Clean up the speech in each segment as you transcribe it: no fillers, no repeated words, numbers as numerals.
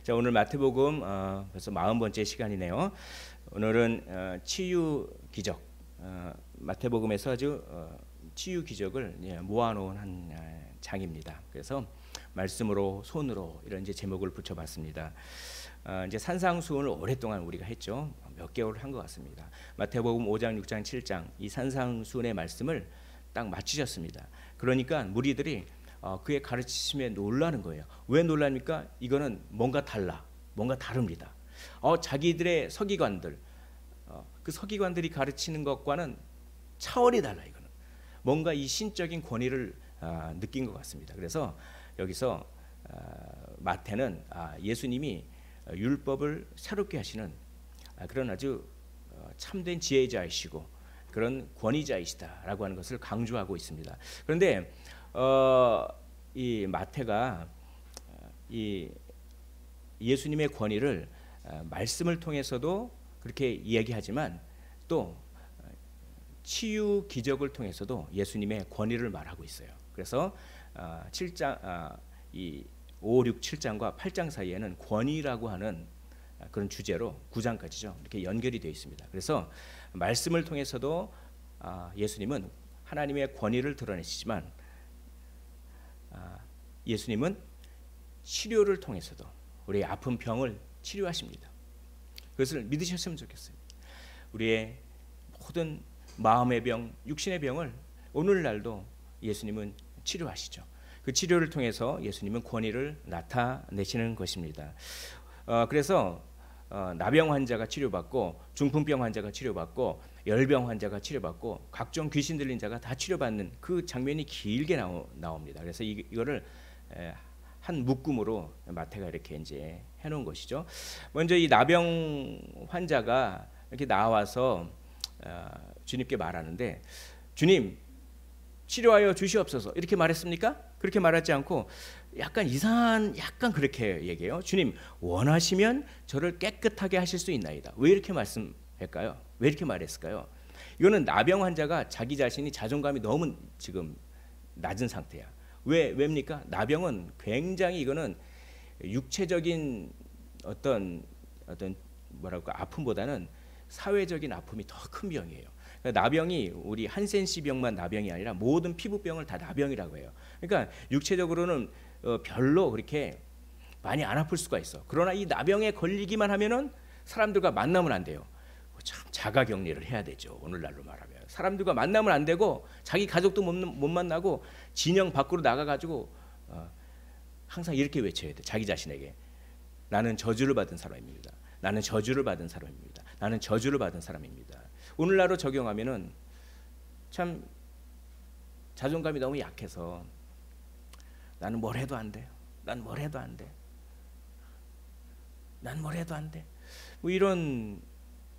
자, 오늘 마태복음 벌써 40번째 시간이네요. 오늘은 치유 기적, 마태복음에서 아주 치유 기적을 모아놓은 한 장입니다. 그래서 말씀으로, 손으로 이런 이제 제목을 붙여봤습니다. 이제 산상수훈을 오랫동안 우리가 했죠. 몇 개월 한 것 같습니다. 마태복음 5장, 6장, 7장 이 산상수훈의 말씀을 딱 맞추셨습니다. 그러니까 무리들이 그의 가르치심에 놀라는 거예요. 왜 놀랍니까? 이거는 뭔가 달라, 뭔가 다릅니다. 자기들의 서기관들, 그 서기관들이 가르치는 것과는 차원이 달라. 이거는 뭔가 이 신적인 권위를 느낀 것 같습니다. 그래서 여기서 마태는 예수님이 율법을 새롭게 하시는 그런 아주 참된 지혜자이시고 그런 권위자이시다라고 하는 것을 강조하고 있습니다. 그런데 이 마태가 이 예수님의 권위를 말씀을 통해서도 그렇게 이야기하지만 또 치유 기적을 통해서도 예수님의 권위를 말하고 있어요. 그래서 7장 이 5, 6, 7장과 8장 사이에는 권위라고 하는 그런 주제로 9장까지죠. 이렇게 연결이 되어 있습니다. 그래서 말씀을 통해서도 예수님은 하나님의 권위를 드러내시지만 예수님은 치료를 통해서도 우리의 아픈 병을 치료하십니다. 그것을 믿으셨으면 좋겠어요. 우리의 모든 마음의 병, 육신의 병을 오늘날도 예수님은 치료하시죠. 그 치료를 통해서 예수님은 권위를 나타내시는 것입니다. 그래서 나병 환자가 치료받고 중풍병 환자가 치료받고 열병 환자가 치료받고 각종 귀신 들린 자가 다 치료받는 그 장면이 길게 나옵니다. 그래서 이거를 한 묶음으로 마태가 이렇게 이제 해놓은 것이죠. 먼저 이 나병 환자가 이렇게 나와서 주님께 말하는데, 주님 치료하여 주시옵소서 이렇게 말했습니까? 그렇게 말하지 않고 약간 그렇게 얘기해요. 주님 원하시면 저를 깨끗하게 하실 수 있나이다. 왜 이렇게 말씀할까요? 왜 이렇게 말했을까요? 이거는 나병 환자가 자기 자신이 자존감이 너무 지금 낮은 상태야. 왜입니까? 나병은 굉장히 이거는 육체적인 어떤 뭐랄까 아픔보다는 사회적인 아픔이 더 큰 병이에요. 그러니까 나병이 우리 한센시 병만 나병이 아니라 모든 피부병을 다 나병이라고 해요. 그러니까 육체적으로는 별로 그렇게 많이 안 아플 수가 있어. 그러나 이 나병에 걸리기만 하면은 사람들과 만나면 안 돼요. 참 자가격리를 해야 되죠. 오늘날로 말하면 사람들과 만나면 안 되고 자기 가족도 못 만나고 진영 밖으로 나가가지고 항상 이렇게 외쳐야 돼. 자기 자신에게 나는 저주를 받은 사람입니다. 나는 저주를 받은 사람입니다. 나는 저주를 받은 사람입니다. 오늘날로 적용하면은 참 자존감이 너무 약해서 나는 뭘 해도 안 돼. 난 뭘 해도 안 돼. 난 뭘 해도 안 돼. 뭐 이런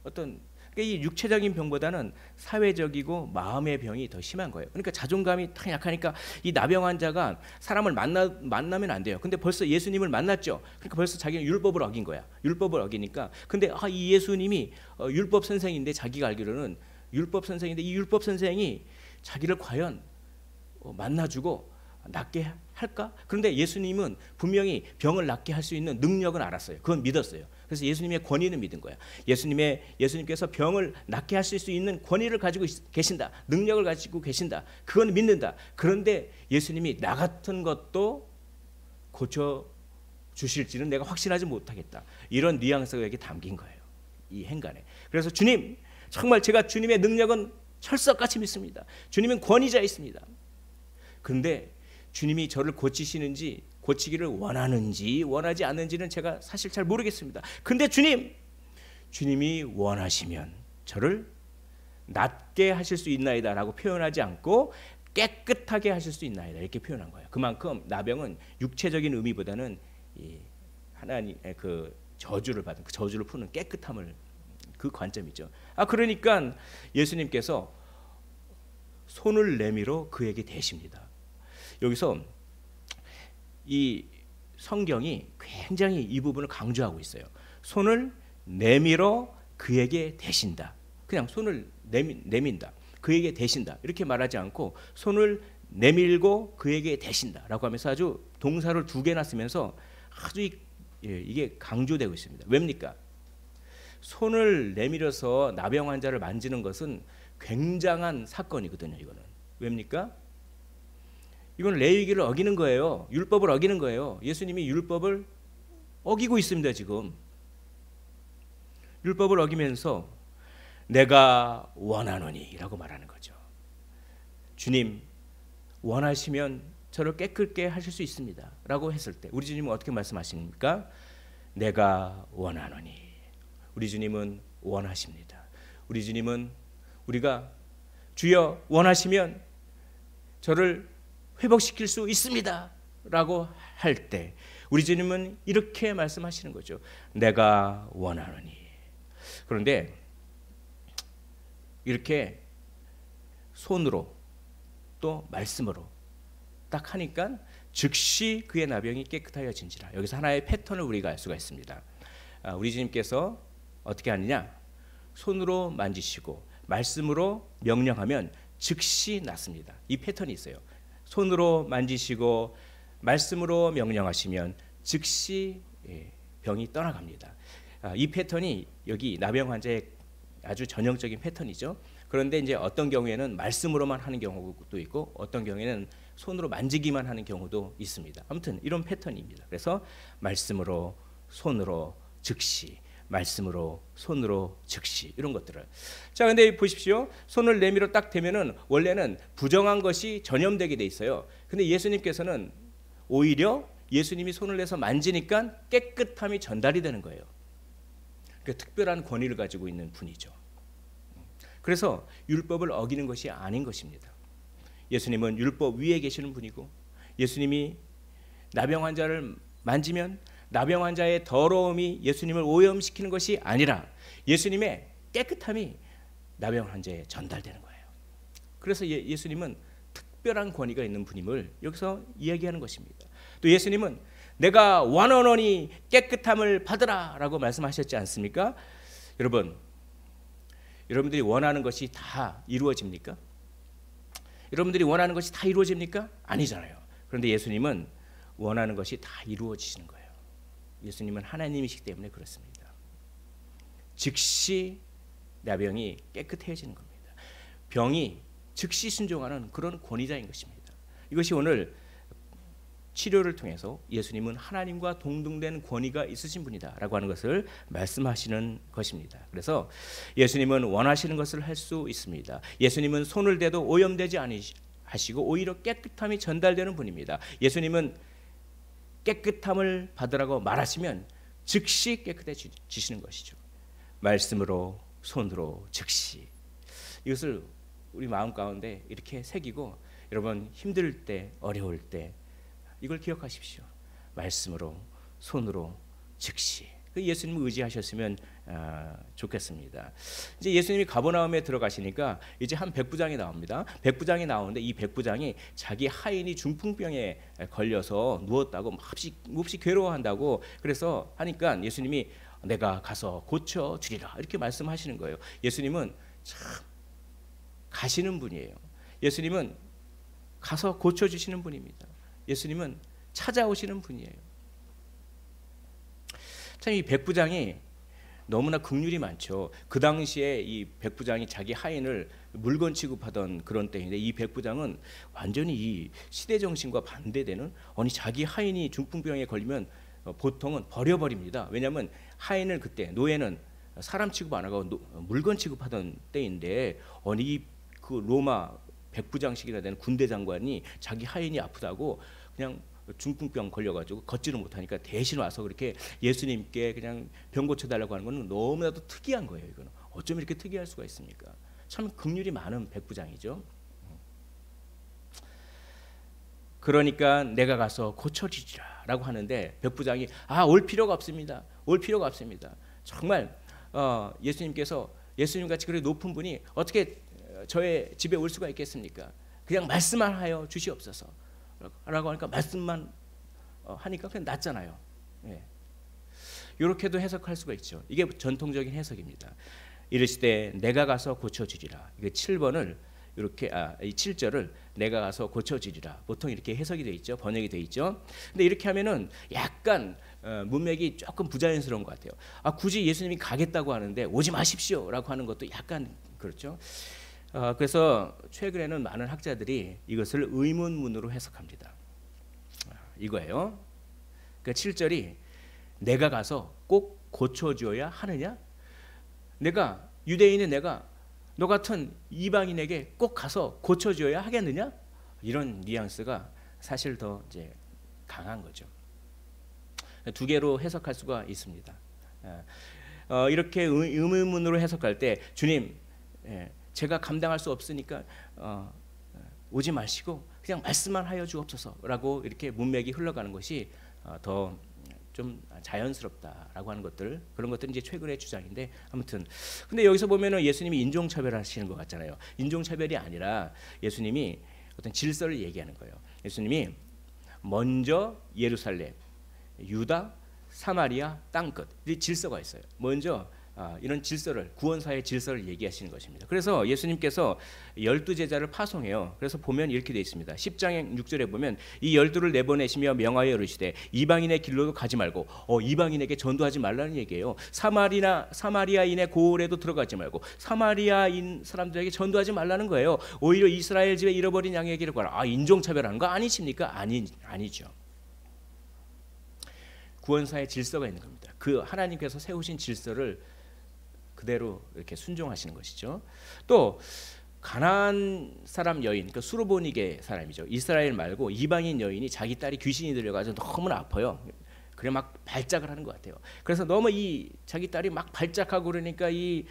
어떤 이 육체적인 병보다는 사회적이고 마음의 병이 더 심한 거예요. 그러니까 자존감이 딱 약하니까 이 나병 환자가 사람을 만나면 안 돼요. 근데 벌써 예수님을 만났죠. 그러니까 벌써 자기는 율법을 어긴 거야. 율법을 어기니까. 근데 이 예수님이 율법 선생인데 자기가 알기로는 율법 선생인데 이 율법 선생이 자기를 과연 만나주고 낫게 할까? 그런데 예수님은 분명히 병을 낫게 할 수 있는 능력은 알았어요. 그건 믿었어요. 그래서 예수님의 권위는 믿은 거야. 예수님께서 병을 낫게 하실 수 있는 권위를 가지고 계신다. 능력을 가지고 계신다. 그건 믿는다. 그런데 예수님이 나 같은 것도 고쳐 주실지는 내가 확신하지 못하겠다. 이런 뉘앙스가 여기 담긴 거예요. 이 행간에. 그래서 주님, 정말 제가 주님의 능력은 철석같이 믿습니다. 주님은 권위자이십니다. 그런데 주님이 저를 고치기를 원하는지 원하지 않는지는 제가 사실 잘 모르겠습니다. 근데 주님이 원하시면 저를 낫게 하실 수 있나이다 라고 표현하지 않고 깨끗하게 하실 수 있나이다 이렇게 표현한 거예요. 그만큼 나병은 육체적인 의미보다는 이 하나님의 그 저주를 받은 그 저주를 푸는 깨끗함을 그 관점이죠. 그러니까 예수님께서 손을 내밀어 그에게 대십니다. 여기서 이 성경이 굉장히 이 부분을 강조하고 있어요. 손을 내밀어 그에게 대신다. 그냥 손을 내민다. 그에게 대신다. 이렇게 말하지 않고 손을 내밀고 그에게 대신다라고 하면서 아주 동사를 두 개나 쓰면서 아주 이게 강조되고 있습니다. 왜입니까? 손을 내밀어서 나병 환자를 만지는 것은 굉장한 사건이거든요. 이거는 왜입니까? 이건 레위기를 어기는 거예요. 율법을 어기는 거예요. 예수님이 율법을 어기고 있습니다. 지금 율법을 어기면서 내가 원하노니라고 말하는 거죠. 주님 원하시면 저를 깨끗게 하실 수 있습니다 라고 했을 때 우리 주님은 어떻게 말씀하십니까? 내가 원하노니. 우리 주님은 원하십니다. 우리 주님은 우리가 주여 원하시면 저를 회복시킬 수 있습니다 라고 할 때 우리 주님은 이렇게 말씀하시는 거죠. 내가 원하노니. 그런데 이렇게 손으로 또 말씀으로 딱 하니까 즉시 그의 나병이 깨끗하여진지라. 여기서 하나의 패턴을 우리가 알 수가 있습니다. 우리 주님께서 어떻게 하느냐? 손으로 만지시고 말씀으로 명령하면 즉시 낫습니다. 이 패턴이 있어요. 손으로 만지시고 말씀으로 명령하시면 즉시 병이 떠나갑니다. 이 패턴이 여기 나병 환자의 아주 전형적인 패턴이죠. 그런데 이제 어떤 경우에는 말씀으로만 하는 경우도 있고 어떤 경우에는 손으로 만지기만 하는 경우도 있습니다. 아무튼 이런 패턴입니다. 그래서 말씀으로 손으로 즉시, 말씀으로 손으로 즉시 이런 것들을. 자, 근데 보십시오. 손을 내밀어 딱 대면은 원래는 부정한 것이 전염되게 돼 있어요. 근데 예수님께서는 오히려 예수님이 손을 내서 만지니까 깨끗함이 전달이 되는 거예요. 그러니까 특별한 권위를 가지고 있는 분이죠. 그래서 율법을 어기는 것이 아닌 것입니다. 예수님은 율법 위에 계시는 분이고 예수님이 나병 환자를 만지면 나병 환자의 더러움이 예수님을 오염시키는 것이 아니라 예수님의 깨끗함이 나병 환자에 전달되는 거예요. 그래서 예수님은 특별한 권위가 있는 분임을 여기서 이야기하는 것입니다. 또 예수님은 내가 원하노니 깨끗함을 받으라 라고 말씀하셨지 않습니까? 여러분들이 원하는 것이 다 이루어집니까? 여러분들이 원하는 것이 다 이루어집니까? 아니잖아요. 그런데 예수님은 원하는 것이 다 이루어지시는 거예요. 예수님은 하나님이시기 때문에 그렇습니다. 즉시 나병이 깨끗해지는 겁니다. 병이 즉시 순종하는 그런 권위자인 것입니다. 이것이 오늘 치료를 통해서 예수님은 하나님과 동등된 권위가 있으신 분이다라고 하는 것을 말씀하시는 것입니다. 그래서 예수님은 원하시는 것을 할 수 있습니다. 예수님은 손을 대도 오염되지 아니하시고 오히려 깨끗함이 전달되는 분입니다. 예수님은 깨끗함을 받으라고 말하시면 즉시 깨끗해지시는 것이죠. 말씀으로 손으로 즉시. 이것을 우리 마음 가운데 이렇게 새기고 여러분 힘들 때 어려울 때 이걸 기억하십시오. 말씀으로 손으로 즉시. 예수님을 의지하셨으면 좋겠습니다. 이제 예수님이 가버나움에 들어가시니까 이제 한 백부장이 나옵니다. 백부장이 나오는데 이 백부장이 자기 하인이 중풍병에 걸려서 누웠다고 몹시 괴로워한다고 그래서 하니까 예수님이 내가 가서 고쳐 주리라 이렇게 말씀하시는 거예요. 예수님은 참 가시는 분이에요. 예수님은 가서 고쳐 주시는 분입니다. 예수님은 찾아오시는 분이에요. 참 이 백부장이 너무나 긍휼이 많죠. 그 당시에 이 백부장이 자기 하인을 물건 취급하던 그런 때인데 이 백부장은 완전히 이 시대 정신과 반대되는 아니 자기 하인이 중풍병에 걸리면 보통은 버려버립니다. 왜냐하면 하인을 그때 노예는 사람 취급 안 하고 물건 취급하던 때인데 아니 그 로마 백부장식이나 되는 군대 장관이 자기 하인이 아프다고 그냥 중풍병 걸려가지고 걷지를 못하니까 대신 와서 그렇게 예수님께 그냥 병 고쳐달라고 하는 건 너무나도 특이한 거예요. 이거는 어쩜 이렇게 특이할 수가 있습니까? 참 긍휼이 많은 백부장이죠. 그러니까 내가 가서 고쳐주리라라고 하는데 백부장이 올 필요가 없습니다. 올 필요가 없습니다. 정말 예수님께서 예수님 같이 그렇게 높은 분이 어떻게 저의 집에 올 수가 있겠습니까? 그냥 말씀만 하여 주시옵소서. 라고 하니까 말씀만 하니까 그냥 낫잖아요. 예. 이렇게도 해석할 수가 있죠. 이게 전통적인 해석입니다. 이르시되 내가 가서 고쳐주리라. 이게 7번을 이렇게 이 7절을 내가 가서 고쳐주리라. 보통 이렇게 해석이 돼 있죠. 번역이 돼 있죠. 근데 이렇게 하면은 약간 문맥이 조금 부자연스러운 것 같아요. 굳이 예수님이 가겠다고 하는데 오지 마십시오라고 하는 것도 약간 그렇죠. 그래서 최근에는 많은 학자들이 이것을 의문문으로 해석합니다. 이거예요. 그러니까 7절이 내가 가서 꼭 고쳐줘야 하느냐? 내가 유대인의 내가 너 같은 이방인에게 꼭 가서 고쳐줘야 하겠느냐? 이런 뉘앙스가 사실 더 이제 강한 거죠. 두 개로 해석할 수가 있습니다. 이렇게 의문문으로 해석할 때 주님, 제가 감당할 수 없으니까 오지 마시고 그냥 말씀만 하여 주옵소서라고 이렇게 문맥이 흘러가는 것이 더 좀 자연스럽다라고 하는 것들, 그런 것들은 이제 최근의 주장인데, 아무튼 근데 여기서 보면은 예수님이 인종차별하시는 것 같잖아요. 인종차별이 아니라 예수님이 어떤 질서를 얘기하는 거예요. 예수님이 먼저 예루살렘, 유다, 사마리아 땅끝, 이 질서가 있어요. 먼저 이런 질서를, 구원사의 질서를 얘기하시는 것입니다. 그래서 예수님께서 12제자를 파송해요. 그래서 보면 이렇게 되어 있습니다. 10장 6절에 보면 이 12를 내보내시며 명하여 이르시되 이방인의 길로도 가지 말고, 이방인에게 전도하지 말라는 얘기예요. 사마리아인의 고을에도 들어가지 말고 사마리아인 사람들에게 전도하지 말라는 거예요. 오히려 이스라엘 집에 잃어버린 양에게로 가라. 인종차별하는 거 아니십니까? 아니죠. 구원사의 질서가 있는 겁니다. 그 하나님께서 세우신 질서를 그대로 이렇게 순종하시는 것이죠. 또 가나안 사람 여인, 그러니까 수르보니게 사람이죠. 이스라엘 말고 이방인 여인이 자기 딸이 귀신이 들려가지고 너무나 아파요. 그래 막 발작을 하는 것 같아요. 그래서 너무 이 자기 딸이 막 발작하고 그러니까 이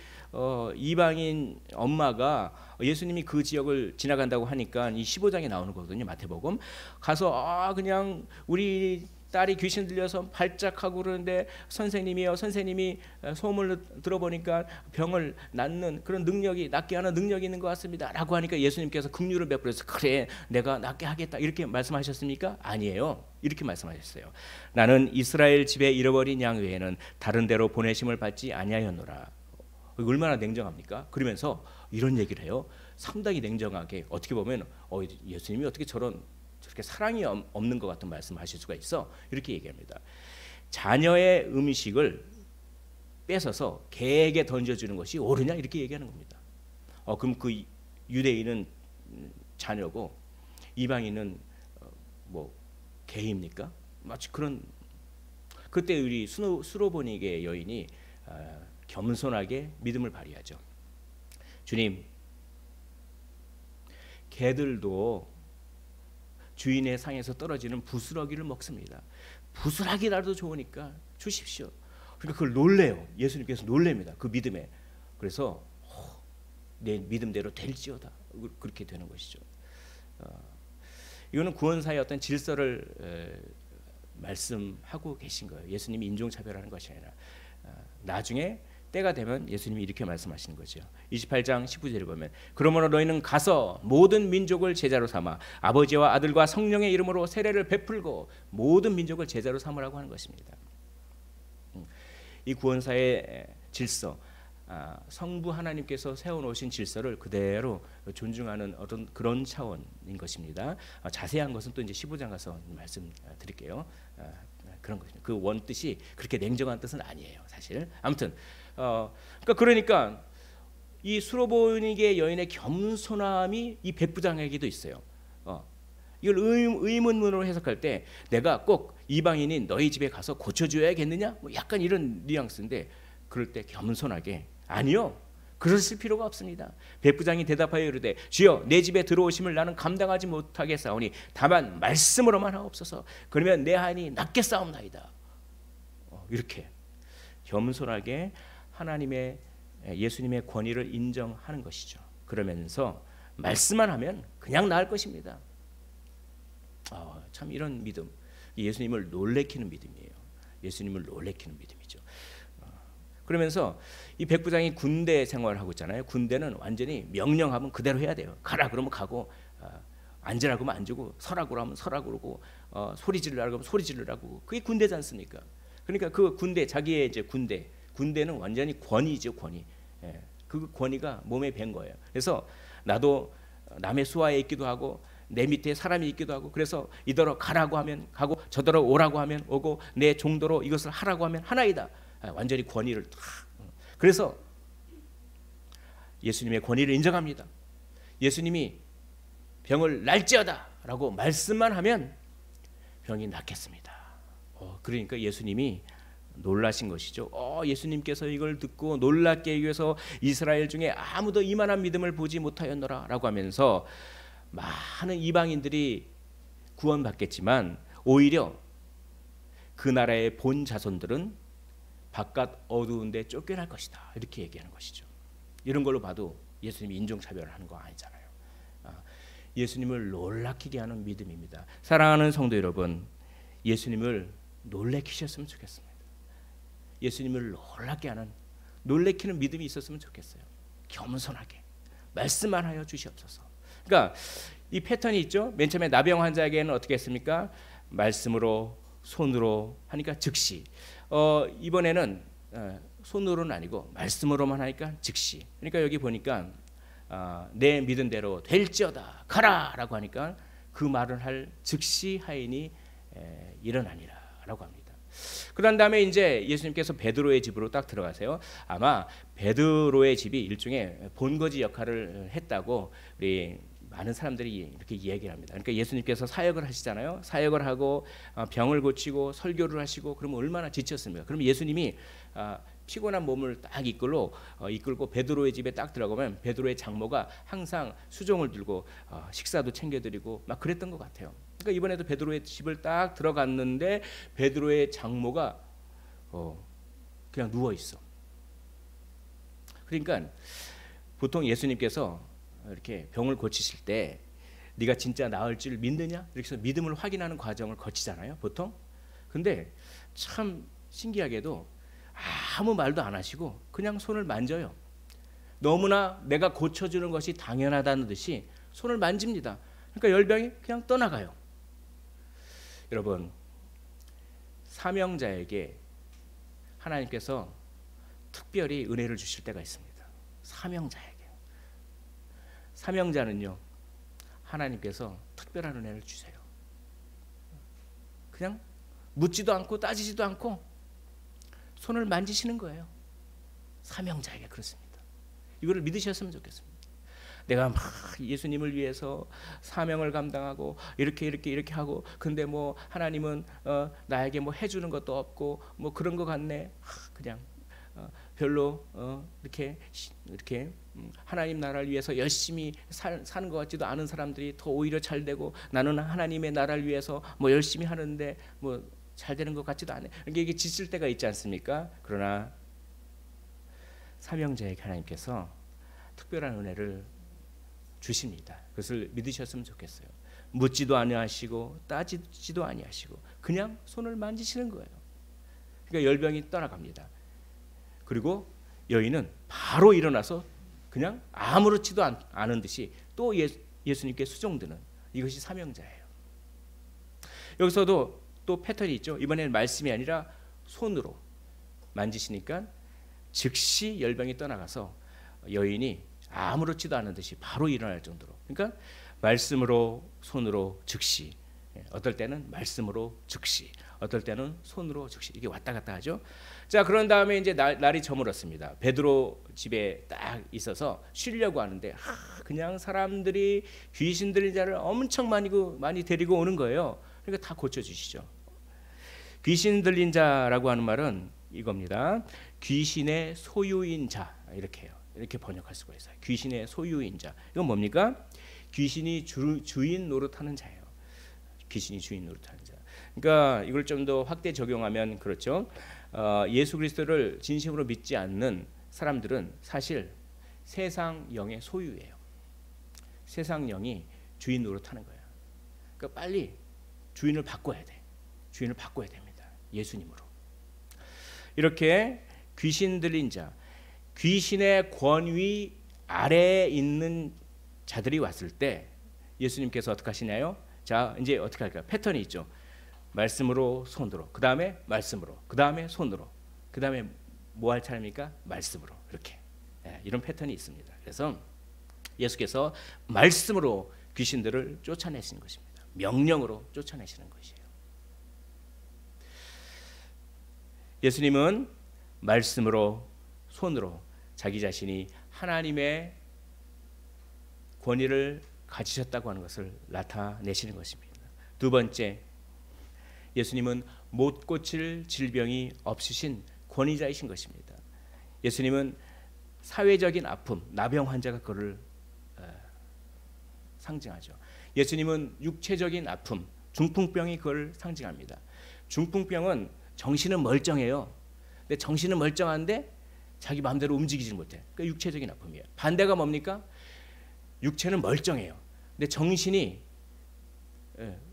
이방인 엄마가 예수님이 그 지역을 지나간다고 하니까 이 15장에 나오는 거거든요. 마태복음 가서 그냥 우리 딸이 귀신 들려서 발작하고 그러는데 선생님이요, 선생님이 소문을 들어보니까 병을 낫는 그런 능력이, 낫게 하는 능력이 있는 것 같습니다 라고 하니까 예수님께서 긍휼을 베풀어서 그래 내가 낫게 하겠다 이렇게 말씀하셨습니까? 아니에요. 이렇게 말씀하셨어요. 나는 이스라엘 집에 잃어버린 양 외에는 다른 데로 보내심을 받지 아니하였노라. 얼마나 냉정합니까? 그러면서 이런 얘기를 해요. 상당히 냉정하게, 어떻게 보면 예수님이 어떻게 저렇게 사랑이 없는 것 같은 말씀하실 수가 있어. 이렇게 얘기합니다. 자녀의 음식을 뺏어서 개에게 던져주는 것이 옳으냐 이렇게 얘기하는 겁니다. 그럼 그 유대인은 자녀고 이방인은 뭐 개입니까? 마치 그런. 그때 우리 수로보니게 여인이 겸손하게 믿음을 발휘하죠. 주님, 개들도 주인의 상에서 떨어지는 부스러기를 먹습니다. 부스러기라도 좋으니까 주십시오. 그러니까 그걸 놀래요. 예수님께서 놀랍니다. 그 믿음에. 그래서 내 믿음대로 될지어다. 그렇게 되는 것이죠. 이거는 구원사의 어떤 질서를 말씀하고 계신 거예요. 예수님이 인종차별하는 것이 아니라 나중에 때가 되면 예수님이 이렇게 말씀하시는 거죠. 28장 19절에 보면 그러므로 너희는 가서 모든 민족을 제자로 삼아 아버지와 아들과 성령의 이름으로 세례를 베풀고 모든 민족을 제자로 삼으라고 하는 것입니다. 이 구원사의 질서, 성부 하나님께서 세워놓으신 질서를 그대로 존중하는 어떤 그런 차원인 것입니다. 자세한 것은 또 이제 15장 가서 말씀드릴게요. 그런 것입니다. 그 원 뜻이 그렇게 냉정한 뜻은 아니에요, 사실. 아무튼 그러니까 이 수로보니게 여인의 겸손함이 이 백부장에게도 있어요. 이걸 의문문으로 해석할 때 내가 꼭 이방인인 너희 집에 가서 고쳐줘야겠느냐? 뭐 약간 이런 뉘앙스인데 그럴 때 겸손하게 아니요. 그러실 필요가 없습니다. 백부장이 대답하여 이르되 주여 내 집에 들어오심을 나는 감당하지 못하겠사오니 다만 말씀으로만 하옵소서. 그러면 내 한이 낫겠사옵나이다. 이렇게 겸손하게 하나님의 예수님의 권위를 인정하는 것이죠. 그러면서 말씀만 하면 그냥 나을 것입니다. 참 이런 믿음, 예수님을 놀래키는 믿음이에요. 예수님을 놀래키는 믿음이죠. 그러면서 이 백부장이 군대 생활을 하고 있잖아요. 군대는 완전히 명령하면 그대로 해야 돼요. 가라 그러면 가고, 앉으라고 하면 앉고, 서라고 하면 서라고 그러고, 소리 지르라고 하면 소리 지르라고. 그게 군대지 않습니까? 그러니까 그 군대, 자기의 이제 군대는 완전히 권위죠, 권위. 그 권위가 몸에 밴 거예요. 그래서 나도 남의 수하에 있기도 하고 내 밑에 사람이 있기도 하고, 그래서 이더러 가라고 하면 가고 저더러 오라고 하면 오고 내 종도로 이것을 하라고 하면 하나이다. 완전히 권위를 탁. 그래서 예수님의 권위를 인정합니다. 예수님이 병을 날지어다라고 말씀만 하면 병이 낫겠습니다. 그러니까 예수님이 놀라신 것이죠. 예수님께서 이걸 듣고 놀랍게 여겨서 이스라엘 중에 아무도 이만한 믿음을 보지 못하였노라라고 하면서 많은 이방인들이 구원받겠지만 오히려 그 나라의 본 자손들은 바깥 어두운 데 쫓겨날 것이다, 이렇게 얘기하는 것이죠. 이런 걸로 봐도 예수님이 인종차별을 하는 거 아니잖아요. 예수님을 놀라키게 하는 믿음입니다. 사랑하는 성도 여러분, 예수님을 놀래키셨으면 좋겠습니다. 예수님을 놀랍게 하는, 놀래키는 믿음이 있었으면 좋겠어요. 겸손하게 말씀만 하여 주시옵소서. 그러니까 이 패턴이 있죠. 맨 처음에 나병 환자에게는 어떻게 했습니까? 말씀으로 손으로 하니까 즉시. 이번에는 손으로는 아니고 말씀으로만 하니까 즉시. 그러니까 여기 보니까 내 믿음대로 될지어다 가라라고 하니까 그 말을 할 즉시 하인이 일어나니라라고 합니다. 그런 다음에 이제 예수님께서 베드로의 집으로 딱 들어가세요. 아마 베드로의 집이 일종의 본거지 역할을 했다고 우리 많은 사람들이 이렇게 이야기를 합니다. 그러니까 예수님께서 사역을 하시잖아요. 사역을 하고 병을 고치고 설교를 하시고 그러면 얼마나 지쳤습니까? 그럼 예수님이 피곤한 몸을 딱 이끌고 베드로의 집에 딱 들어가면 베드로의 장모가 항상 수종을 들고 식사도 챙겨드리고 막 그랬던 것 같아요. 그러니까 이번에도 베드로의 집을 딱 들어갔는데 베드로의 장모가 그냥 누워 있어. 그러니까 보통 예수님께서 이렇게 병을 고치실 때 네가 진짜 나을 줄 믿느냐? 이렇게 해서 믿음을 확인하는 과정을 거치잖아요, 보통. 근데 참 신기하게도 아무 말도 안 하시고 그냥 손을 만져요. 너무나 내가 고쳐주는 것이 당연하다는 듯이 손을 만집니다. 그러니까 열병이 그냥 떠나가요. 여러분, 사명자에게 하나님께서 특별히 은혜를 주실 때가 있습니다. 사명자에게. 사명자는요, 하나님께서 특별한 은혜를 주세요. 그냥 묻지도 않고 따지지도 않고 손을 만지시는 거예요. 사명자에게 그렇습니다. 이거를 믿으셨으면 좋겠습니다. 내가 막 예수님을 위해서 사명을 감당하고 이렇게 하고, 근데 뭐 하나님은 나에게 뭐 해주는 것도 없고 뭐 그런 것 같네. 그냥 별로 이렇게 하나님 나라를 위해서 열심히 사는 것 같지도 않은 사람들이 더 오히려 잘 되고, 나는 하나님의 나라를 위해서 뭐 열심히 하는데 뭐 잘 되는 것 같지도 않네. 이게 지칠 때가 있지 않습니까? 그러나 사명자에게 하나님께서 특별한 은혜를 주십니다. 그것을 믿으셨으면 좋겠어요. 묻지도 아니하시고 따지지도 아니하시고 그냥 손을 만지시는 거예요. 그러니까 열병이 떠나갑니다. 그리고 여인은 바로 일어나서 그냥 아무렇지도 않은 듯이 또 예수님께 수종드는, 이것이 사명자예요. 여기서도 또 패턴이 있죠. 이번에는 말씀이 아니라 손으로 만지시니까 즉시 열병이 떠나가서 여인이 아무렇지도 않은 듯이 바로 일어날 정도로. 그러니까 말씀으로 손으로 즉시, 어떨 때는 말씀으로 즉시, 어떨 때는 손으로 즉시, 이게 왔다 갔다 하죠. 자, 그런 다음에 이제 날이 저물었습니다. 베드로 집에 딱 있어서 쉬려고 하는데 그냥 사람들이 귀신 들린 자를 엄청 많이 데리고 오는 거예요. 그러니까 다 고쳐주시죠. 귀신 들린 자라고 하는 말은 이겁니다. 귀신의 소유인 자, 이렇게 해요. 이렇게 번역할 수가 있어요. 귀신의 소유인 자. 이건 뭡니까? 귀신이 주인 노릇하는 자예요. 귀신이 주인 노릇하는 자. 그러니까 이걸 좀 더 확대 적용하면 그렇죠. 예수 그리스도를 진심으로 믿지 않는 사람들은 사실 세상 영의 소유예요. 세상 영이 주인 노릇하는 거예요. 그러니까 빨리 주인을 바꿔야 돼. 주인을 바꿔야 됩니다. 예수님으로. 이렇게 귀신 들린 자, 귀신의 권위 아래에 있는 자들이 왔을 때 예수님께서 어떻게 하시나요? 자, 이제 어떻게 할까요? 패턴이 있죠. 말씀으로 손으로, 그 다음에 말씀으로, 그 다음에 손으로, 그 다음에 뭐 할 차례입니까? 말씀으로. 이렇게 이런 패턴이 있습니다. 그래서 예수께서 말씀으로 귀신들을 쫓아내시는 것입니다. 명령으로 쫓아내시는 것이에요. 예수님은 말씀으로, 손으로 자기 자신이 하나님의 권위를 가지셨다고 하는 것을 나타내시는 것입니다. 두 번째, 예수님은 못 고칠 질병이 없으신 권위자이신 것입니다. 예수님은 사회적인 아픔, 나병 환자가 그를 상징하죠. 예수님은 육체적인 아픔, 중풍병이 그걸 상징합니다. 중풍병은 정신은 멀쩡해요. 근데 정신은 멀쩡한데 자기 마음대로 움직이지 못해. 그러니까 육체적인 아픔이에요. 반대가 뭡니까? 육체는 멀쩡해요. 근데 정신이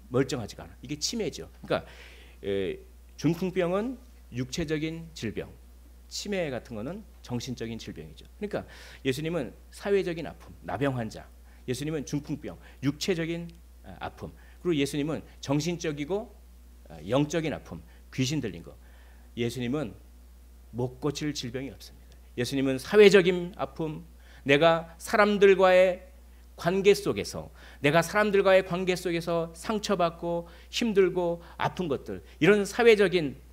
멀쩡하지가 않아. 이게 치매죠. 그러니까 중풍병은 육체적인 질병, 치매 같은 거는 정신적인 질병이죠. 그러니까 예수님은 사회적인 아픔, 나병 환자, 예수님은 중풍병, 육체적인 아픔, 그리고 예수님은 정신적이고 영적인 아픔, 귀신 들린 거. 예수님은 못 고칠 질병이 없습니다. 예수님은 사회적인 아픔, 내가 사람들과의 관계 속에서 상처받고 힘들고 아픈 것들, 이런 사회적인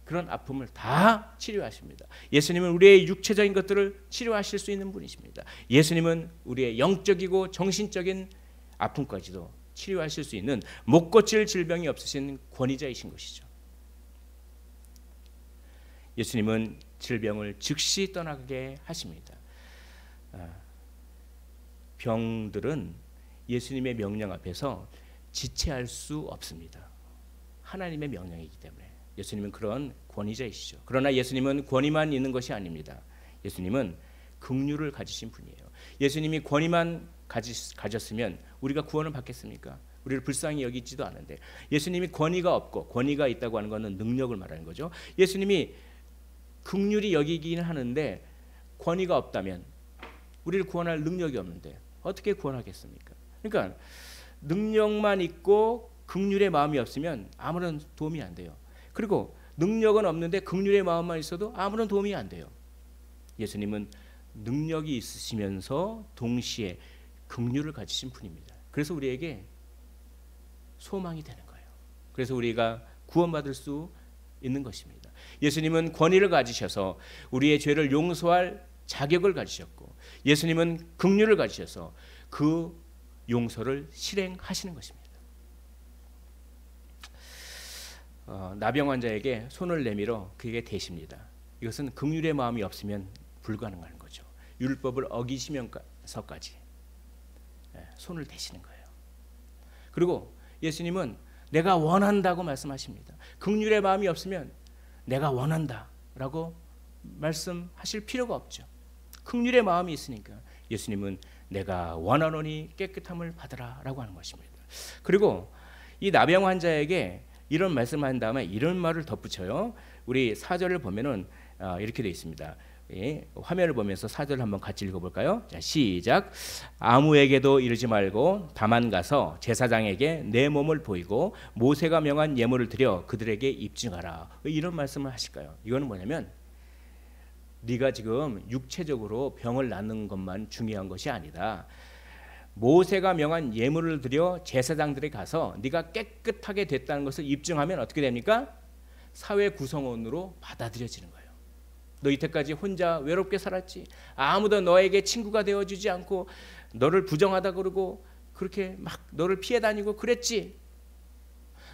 그런 아픔을 다 치료하십니다. 예수님은 우리의 육체적인 것들을 치료하실 수 있는 분이십니다. 예수님은 우리의 영적이고 정신적인 아픔까지도 치료하실 수 있는 못 고칠 질병이 없으신 권위자이신 것이죠. 예수님은 질병을 즉시 떠나게 하십니다. 병들은 예수님의 명령 앞에서 지체할 수 없습니다. 하나님의 명령이기 때문에. 예수님은 그런 권위자이시죠. 그러나 예수님은 권위만 있는 것이 아닙니다. 예수님은 긍휼을 가지신 분이에요. 예수님이 권위만 가졌으면 우리가 구원을 받겠습니까? 우리를 불쌍히 여기지도 않은데, 예수님이 권위가 없고, 권위가 있다고 하는 것은 능력을 말하는 거죠. 예수님이 긍휼히 여기기는 하는데 권위가 없다면, 우리를 구원할 능력이 없는데 어떻게 구원하겠습니까? 그러니까 능력만 있고 긍휼의 마음이 없으면 아무런 도움이 안 돼요. 그리고 능력은 없는데 긍휼의 마음만 있어도 아무런 도움이 안 돼요. 예수님은 능력이 있으시면서 동시에 긍휼을 가지신 분입니다. 그래서 우리에게 소망이 되는 거예요. 그래서 우리가 구원받을 수 있는 것입니다. 예수님은 권위를 가지셔서 우리의 죄를 용서할 자격을 가지셨고, 예수님은 긍휼을 가지셔서 그 용서를 실행하시는 것입니다. 나병 환자에게 손을 내밀어 그에게 대십니다. 이것은 긍휼의 마음이 없으면 불가능한 거죠. 율법을 어기시면서까지 손을 대시는 거예요. 그리고 예수님은 내가 원한다고 말씀하십니다. 긍휼의 마음이 없으면 내가 원한다라고 말씀하실 필요가 없죠. 긍휼의 마음이 있으니까 예수님은 내가 원하노니 깨끗함을 받으라라고 하는 것입니다. 그리고 이 나병 환자에게 이런 말씀을 한 다음에 이런 말을 덧붙여요. 우리 4절을 보면은 이렇게 되어 있습니다. 예, 화면을 보면서 4절을 한번 같이 읽어볼까요? 자, 시작. 아무에게도 이르지 말고 다만 가서 제사장에게 내 몸을 보이고 모세가 명한 예물을 드려 그들에게 입증하라. 왜 이런 말씀을 하실까요? 이거는 뭐냐면, 네가 지금 육체적으로 병을 낫는 것만 중요한 것이 아니다. 모세가 명한 예물을 드려 제사장들에 가서 네가 깨끗하게 됐다는 것을 입증하면 어떻게 됩니까? 사회 구성원으로 받아들여지는 거예요. 너 이때까지 혼자 외롭게 살았지. 아무도 너에게 친구가 되어주지 않고 너를 부정하다 그러고 그렇게 막 너를 피해 다니고 그랬지.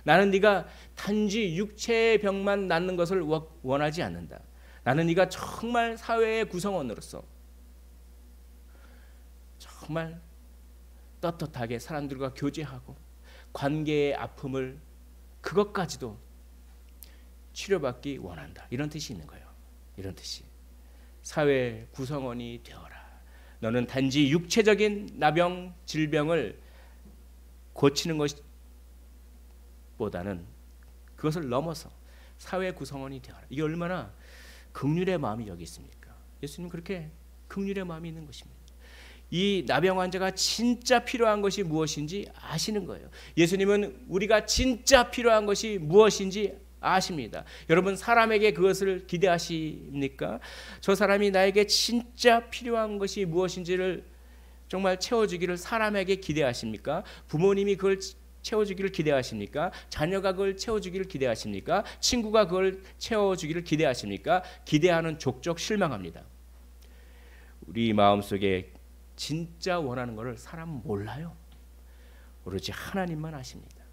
나는 네가 단지 육체의 병만 낫는 것을 원하지 않는다. 나는 네가 정말 사회의 구성원으로서 정말 떳떳하게 사람들과 교제하고 관계의 아픔을 그것까지도 치료받기 원한다. 이런 뜻이 있는 거예요. 이런 뜻이. 사회 구성원이 되어라. 너는 단지 육체적인 나병, 질병을 고치는 것보다는 그것을 넘어서 사회 구성원이 되어라. 이게 얼마나 긍휼의 마음이 여기 있습니까? 예수님 그렇게 긍휼의 마음이 있는 것입니다. 이 나병 환자가 진짜 필요한 것이 무엇인지 아시는 거예요. 예수님은 우리가 진짜 필요한 것이 무엇인지 아십니다. 여러분, 사람에게 그것을 기대하십니까? 저 사람이 나에게 진짜 필요한 것이 무엇인지를 정말 채워주기를 사람에게 기대하십니까? 부모님이 그걸 채워주기를 기대하십니까? 자녀가 그걸 채워주기를 기대하십니까? 친구가 그걸 채워주기를 기대하십니까? 기대하는 족족 실망합니다. 우리 마음속에 진짜 원하는 것을 사람은 몰라요. 오로지 하나님만 아십니다.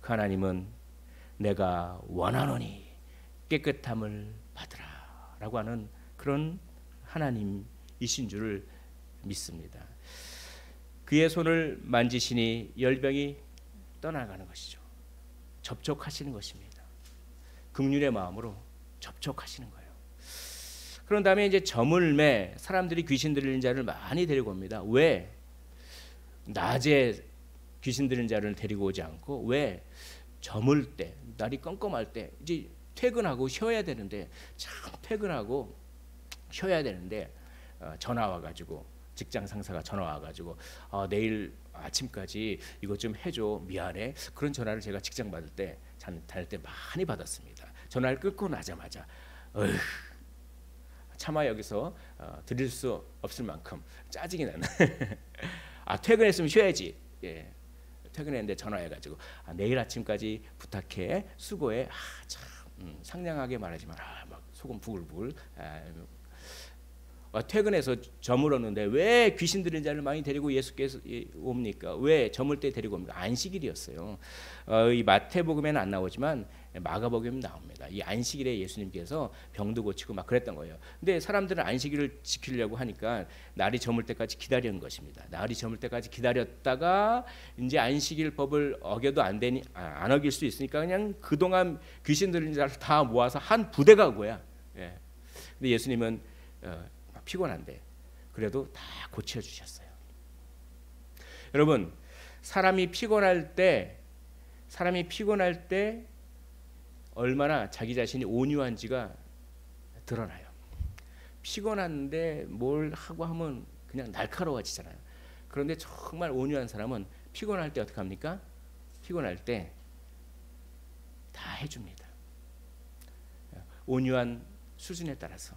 그 하나님은 내가 원하노니 깨끗함을 받으라 라고 하는 그런 하나님이신 줄을 믿습니다. 그의 손을 만지시니 열병이 떠나가는 것이죠. 접촉하시는 것입니다. 긍휼의 마음으로 접촉하시는 거예요. 그런 다음에 이제 저물매 사람들이 귀신 들리는 자를 많이 데리고 옵니다. 왜? 낮에 귀신 들리는 자를 데리고 오지 않고 왜? 저물 때, 날이 껌껌할 때 이제 퇴근하고 쉬어야 되는데 참 퇴근하고 쉬어야 되는데 전화 와가지고 직장 상사가 전화 와가지고 내일 아침까지 이것 좀 해줘 미안해 그런 전화를 제가 직장 받을 때 다닐 때 많이 받았습니다. 전화를 끊고 나자마자 어휴, 차마 여기서 드릴 수 없을 만큼 짜증이 나는 퇴근했으면 쉬어야지. 예. 퇴근했는데 전화해가지고 내일 아침까지 부탁해 수고해. 참 상냥하게 말하지 마라. 막 속은 부글부글. 퇴근해서 저물었는데 왜 귀신 들린 자를 많이 데리고 예수께서 옵니까? 왜 저물 때 데리고 옵니까? 안식일이었어요. 이 마태복음에는 안 나오지만 마가복음에 나옵니다. 이 안식일에 예수님께서 병도 고치고 막 그랬던 거예요. 근데 사람들은 안식일을 지키려고 하니까 날이 저물 때까지 기다리는 것입니다. 날이 저물 때까지 기다렸다가 이제 안식일 법을 어겨도 안 어길 수 있으니까 그냥 그동안 귀신 들린 자를 다 모아서 한 부대가 온 거야. 예. 근데 예수님은 피곤한데 그래도 다 고쳐주셨어요. 여러분 사람이 피곤할 때 얼마나 자기 자신이 온유한지가 드러나요. 피곤한데 뭘 하고 하면 그냥 날카로워지잖아요. 그런데 정말 온유한 사람은 피곤할 때 어떻게 합니까? 피곤할 때 다 해줍니다. 온유한 수준에 따라서.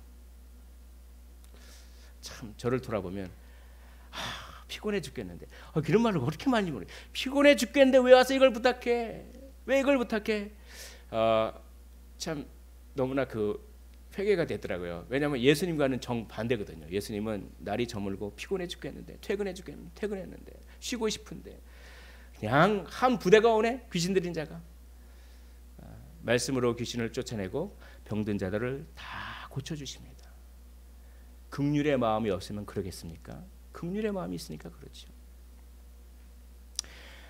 참 저를 돌아보면 피곤해 죽겠는데 그런 말을 그렇게 많이 모르. 피곤해 죽겠는데 왜 와서 이걸 부탁해? 왜 이걸 부탁해? 참 너무나 회개가 됐더라고요. 왜냐하면 예수님과는 정반대거든요. 예수님은 날이 저물고 피곤해 죽겠는데 퇴근했는데 쉬고 싶은데 그냥 한 부대가 오네. 귀신 들린 자가 말씀으로 귀신을 쫓아내고 병든 자들을 다 고쳐주십니다. 긍휼의 마음이 없으면 그러겠습니까? 긍휼의 마음이 있으니까 그렇죠.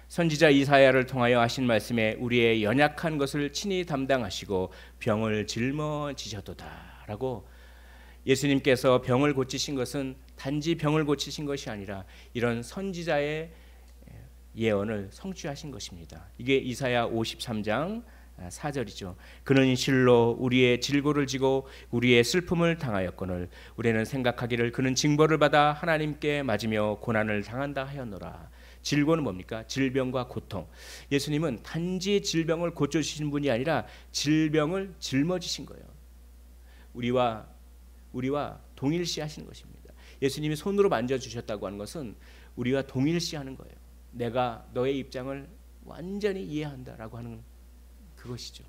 선지자 이사야를 통하여 하신 말씀에 우리의 연약한 것을 친히 담당하시고 병을 짊어지셨도다라고 예수님께서 병을 고치신 것은 단지 병을 고치신 것이 아니라 이런 선지자의 예언을 성취하신 것입니다. 이게 이사야 53장 4절이죠. 그는 실로 우리의 질고를 지고 우리의 슬픔을 당하였거늘 우리는 생각하기를 그는 징벌을 받아 하나님께 맞으며 고난을 당한다 하였노라. 질고는 뭡니까? 질병과 고통. 예수님은 단지 질병을 고쳐주신 분이 아니라 질병을 짊어지신 거예요. 우리와 동일시하시는 것입니다. 예수님이 손으로 만져주셨다고 하는 것은 우리와 동일시하는 거예요. 내가 너의 입장을 완전히 이해한다라고 하는 그것이죠.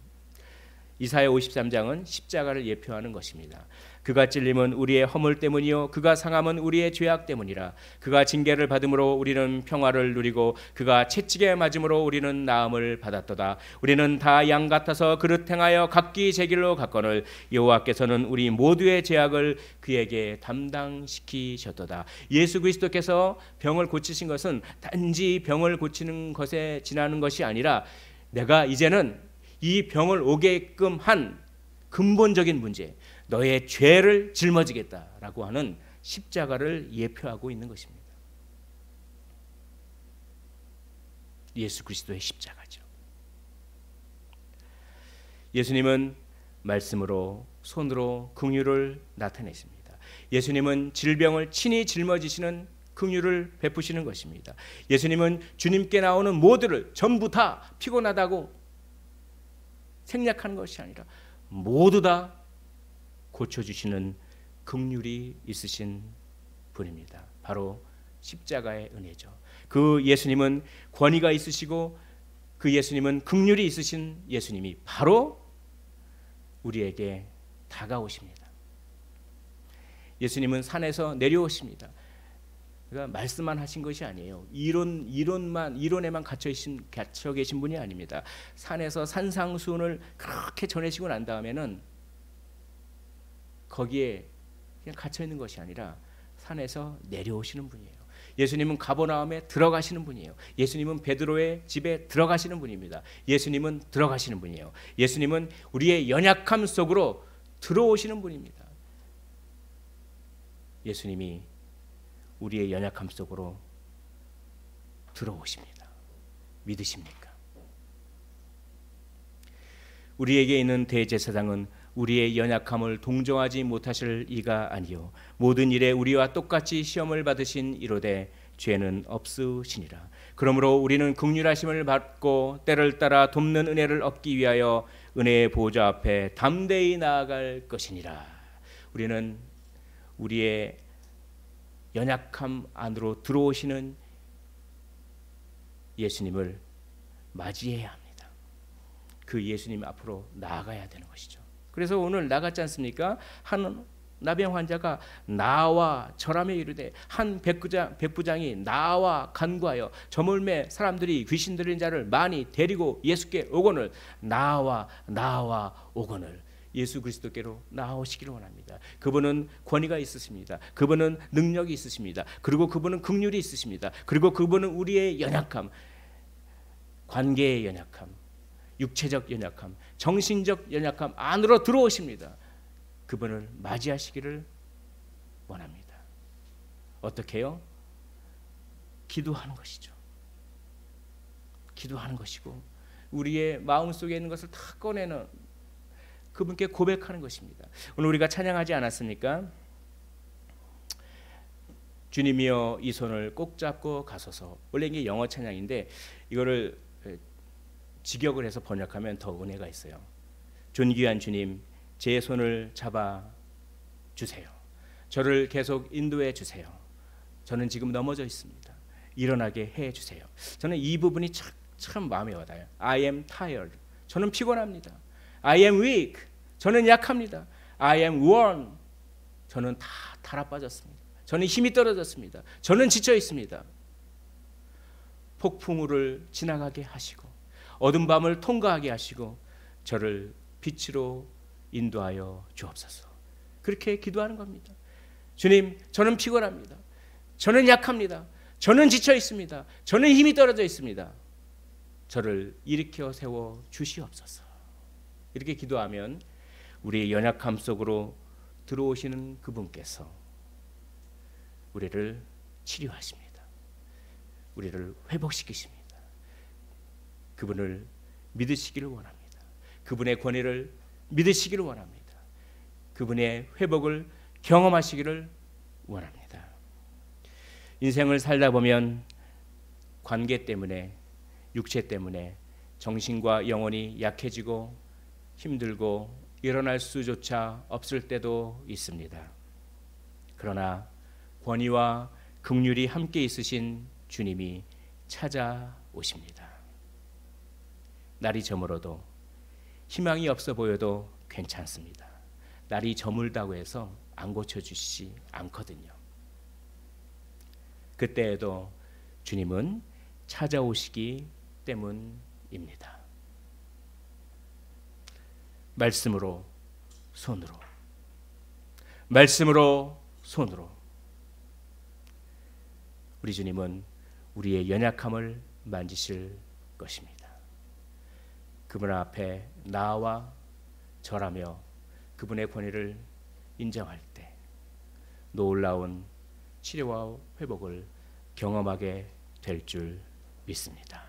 이사야 53장은 십자가를 예표하는 것입니다. 그가 찔림은 우리의 허물 때문이요 그가 상함은 우리의 죄악 때문이라. 그가 징계를 받음으로 우리는 평화를 누리고 그가 채찍에 맞음으로 우리는 나음을 받았도다. 우리는 다 양 같아서 그릇 행하여 각기 제 길로 갔거늘 여호와께서는 우리 모두의 죄악을 그에게 담당시키셨도다. 예수 그리스도께서 병을 고치신 것은 단지 병을 고치는 것에 지나는 것이 아니라 내가 이제는 이 병을 오게끔 한 근본적인 문제, 너의 죄를 짊어지겠다라고 하는 십자가를 예표하고 있는 것입니다. 예수 그리스도의 십자가죠. 예수님은 말씀으로 손으로 긍휼을 나타내십니다. 예수님은 질병을 친히 짊어지시는 긍휼을 베푸시는 것입니다. 예수님은 주님께 나오는 모두를 전부 다 피곤하다고 생략하는 것이 아니라 모두 다 고쳐주시는 긍휼이 있으신 분입니다. 바로 십자가의 은혜죠. 그 예수님은 권위가 있으시고 그 예수님은 긍휼이 있으신 예수님이 바로 우리에게 다가오십니다. 예수님은 산에서 내려오십니다. 그러니까 말씀만 하신 것이 아니에요. 이론에만 갇혀 계신 분이 아닙니다. 산에서 산상수훈을 그렇게 전해지고 난 다음에는 거기에 그냥 갇혀 있는 것이 아니라 산에서 내려오시는 분이에요. 예수님은 가버나움에 들어가시는 분이에요. 예수님은 베드로의 집에 들어가시는 분입니다. 예수님은 들어가시는 분이에요. 예수님은 우리의 연약함 속으로 들어오시는 분입니다. 예수님이 우리의 연약함 속으로 들어오십니다. 믿으십니까? 우리에게 있는 대제사장은 우리의 연약함을 동정하지 못하실 이가 아니요 모든 일에 우리와 똑같이 시험을 받으신 이로되 죄는 없으시니라. 그러므로 우리는 긍휼하심을 받고 때를 따라 돕는 은혜를 얻기 위하여 은혜의 보좌 앞에 담대히 나아갈 것이니라. 우리는 우리의 연약함 안으로 들어오시는 예수님을 맞이해야 합니다. 그 예수님 앞으로 나아가야 되는 것이죠. 그래서 오늘 나갔지 않습니까? 한 나병 환자가 나와 절하며 이르되 한 백부장이 나와 간구하여 저물매 사람들이 귀신 들린 자를 많이 데리고 예수께 오거늘 나와 오거늘 예수 그리스도께로 나오시기를 원합니다. 그분은 권위가 있으십니다. 그분은 능력이 있으십니다. 그리고 그분은 긍휼이 있으십니다. 그리고 그분은 우리의 연약함, 관계의 연약함, 육체적 연약함, 정신적 연약함 안으로 들어오십니다. 그분을 맞이하시기를 원합니다. 어떻게 해요? 기도하는 것이죠. 기도하는 것이고 우리의 마음속에 있는 것을 다 꺼내는 그분께 고백하는 것입니다. 오늘 우리가 찬양하지 않았습니까? 주님이여 이 손을 꼭 잡고 가소서. 원래 이게 영어 찬양인데 이거를 직역을 해서 번역하면 더 은혜가 있어요. 존귀한 주님, 제 손을 잡아 주세요. 저를 계속 인도해 주세요. 저는 지금 넘어져 있습니다. 일어나게 해 주세요. 저는 이 부분이 참 마음에 와닿아요. I am tired. 저는 피곤합니다. I am weak. 저는 약합니다. I am worn. 저는 다 달아 빠졌습니다. 저는 힘이 떨어졌습니다. 저는 지쳐 있습니다. 폭풍우를 지나가게 하시고 어두운 밤을 통과하게 하시고 저를 빛으로 인도하여 주옵소서. 그렇게 기도하는 겁니다. 주님, 저는 피곤합니다. 저는 약합니다. 저는 지쳐 있습니다. 저는 힘이 떨어져 있습니다. 저를 일으켜 세워 주시옵소서. 이렇게 기도하면 우리의 연약함 속으로 들어오시는 그분께서 우리를 치료하십니다. 우리를 회복시키십니다. 그분을 믿으시기를 원합니다. 그분의 권위를 믿으시기를 원합니다. 그분의 회복을 경험하시기를 원합니다. 인생을 살다 보면 관계 때문에, 육체 때문에 정신과 영혼이 약해지고 힘들고 일어날 수조차 없을 때도 있습니다. 그러나 권위와 긍휼이 함께 있으신 주님이 찾아오십니다. 날이 저물어도 희망이 없어 보여도 괜찮습니다. 날이 저물다고 해서 안 고쳐주시지 않거든요. 그때에도 주님은 찾아오시기 때문입니다. 말씀으로 손으로, 말씀으로 손으로. 우리 주님은 우리의 연약함을 만지실 것입니다. 그분 앞에 나와 절하며 그분의 권위를 인정할 때 놀라운 치료와 회복을 경험하게 될 줄 믿습니다.